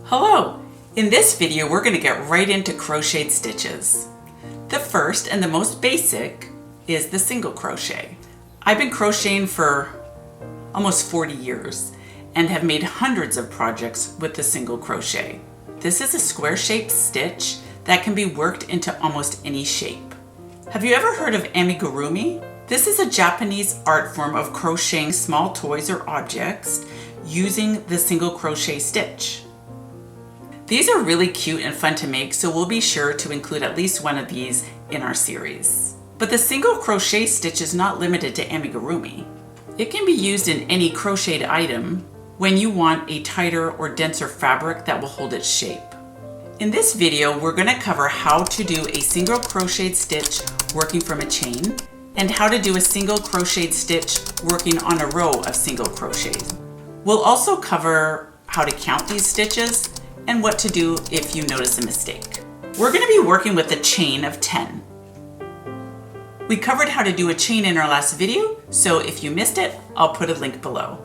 Hello! In this video we're going to get right into crocheted stitches. The first and the most basic is the single crochet. I've been crocheting for almost 40 years and have made hundreds of projects with the single crochet. This is a square shaped stitch that can be worked into almost any shape. Have you ever heard of amigurumi? This is a Japanese art form of crocheting small toys or objects using the single crochet stitch. These are really cute and fun to make, so we'll be sure to include at least one of these in our series. But the single crochet stitch is not limited to amigurumi. It can be used in any crocheted item when you want a tighter or denser fabric that will hold its shape. In this video, we're going to cover how to do a single crocheted stitch working from a chain and how to do a single crocheted stitch working on a row of single crochets. We'll also cover how to count these stitches and what to do if you notice a mistake. We're going to be working with a chain of 10. We covered how to do a chain in our last video, so if you missed it, I'll put a link below.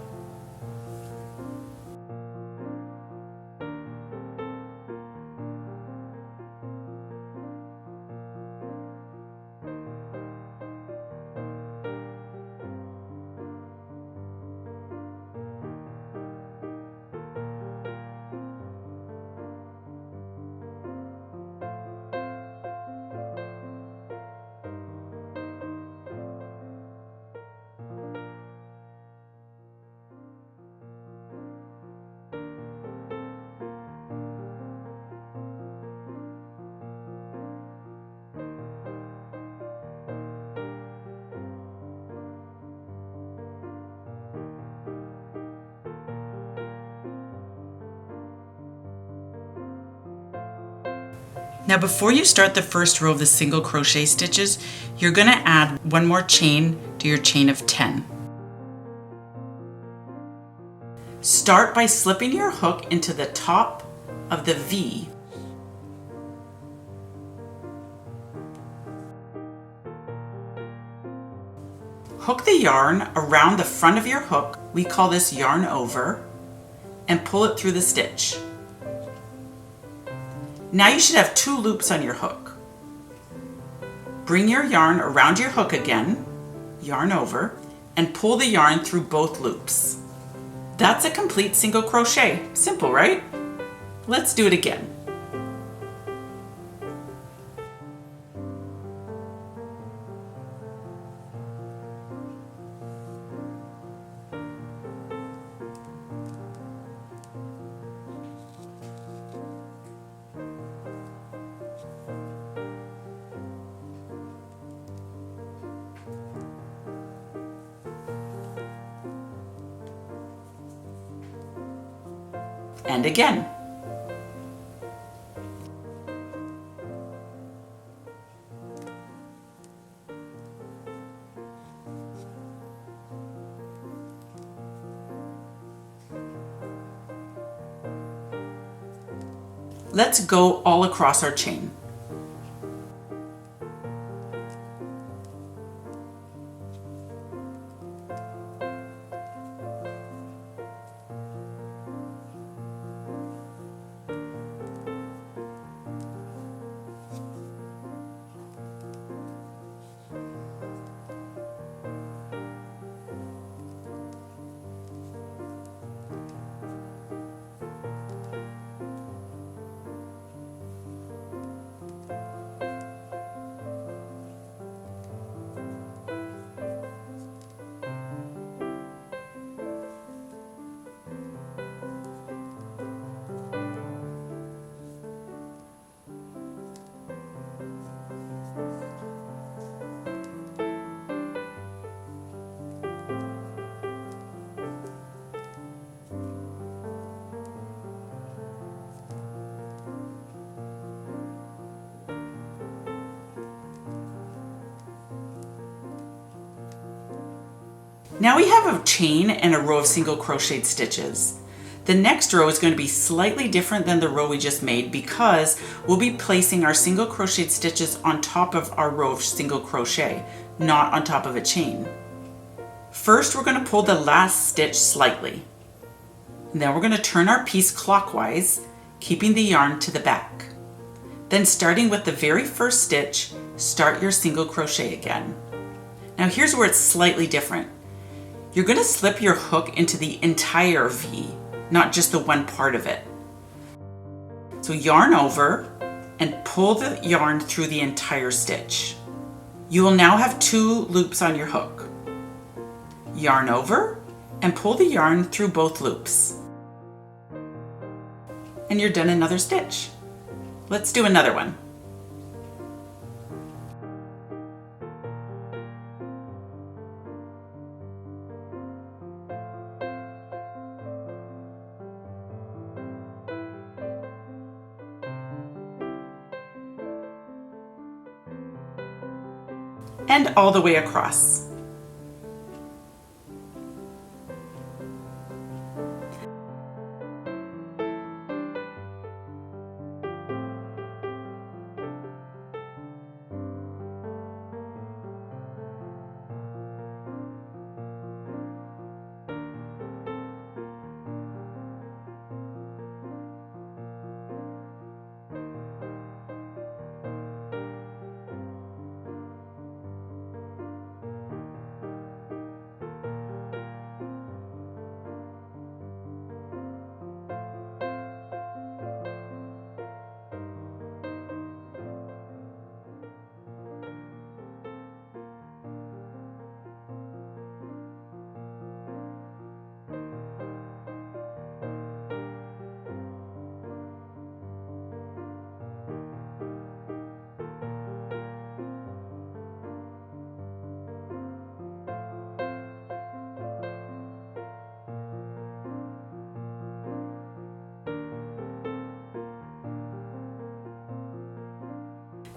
Now before you start the first row of the single crochet stitches, you're going to add one more chain to your chain of 10. Start by slipping your hook into the top of the V. Hook the yarn around the front of your hook, we call this yarn over, and pull it through the stitch. Now you should have 2 loops on your hook. Bring your yarn around your hook again, yarn over, and pull the yarn through both loops. That's a complete single crochet. Simple, right? Let's do it again. And again. Let's go all across our chain. Now we have a chain and a row of single crocheted stitches. The next row is going to be slightly different than the row we just made because we'll be placing our single crocheted stitches on top of our row of single crochet, not on top of a chain. First, we're going to pull the last stitch slightly. And then we're going to turn our piece clockwise keeping the yarn to the back. Then starting with the very first stitch, start your single crochet again. Now here's where it's slightly different. You're going to slip your hook into the entire V, not just the one part of it. So yarn over and pull the yarn through the entire stitch. You will now have 2 loops on your hook. Yarn over and pull the yarn through both loops. And you're done another stitch. Let's do another one. And all the way across.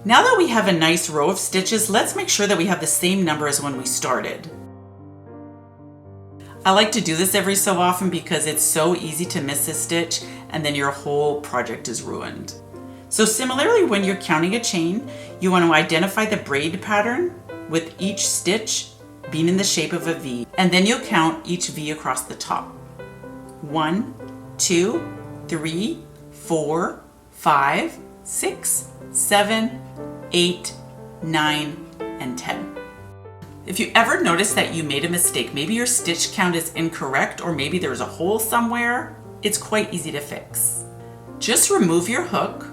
Now that we have a nice row of stitches, let's make sure that we have the same number as when we started. I like to do this every so often because it's so easy to miss a stitch and then your whole project is ruined. So similarly, when you're counting a chain, you want to identify the braid pattern with each stitch being in the shape of a V, and then you'll count each V across the top. 1, 2, 3, 4, 5, 6, 7, 8, 9, and 10. If you ever notice that you made a mistake, maybe your stitch count is incorrect or maybe there's a hole somewhere, it's quite easy to fix. Just remove your hook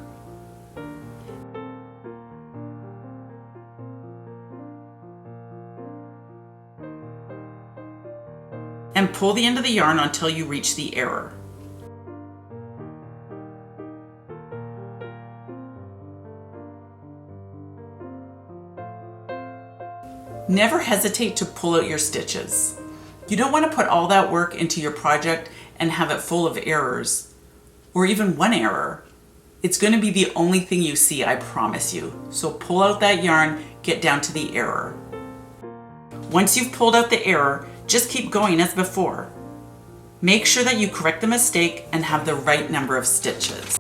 and pull the end of the yarn until you reach the error. Never hesitate to pull out your stitches. You don't want to put all that work into your project and have it full of errors, or even one error. It's going to be the only thing you see, I promise you. So pull out that yarn, get down to the error. Once you've pulled out the error, just keep going as before. Make sure that you correct the mistake and have the right number of stitches.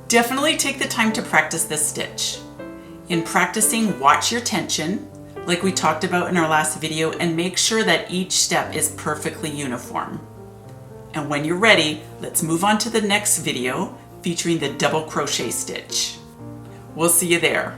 Definitely take the time to practice this stitch. In practicing, watch your tension, like we talked about in our last video, and make sure that each step is perfectly uniform. And when you're ready, let's move on to the next video featuring the double crochet stitch. We'll see you there.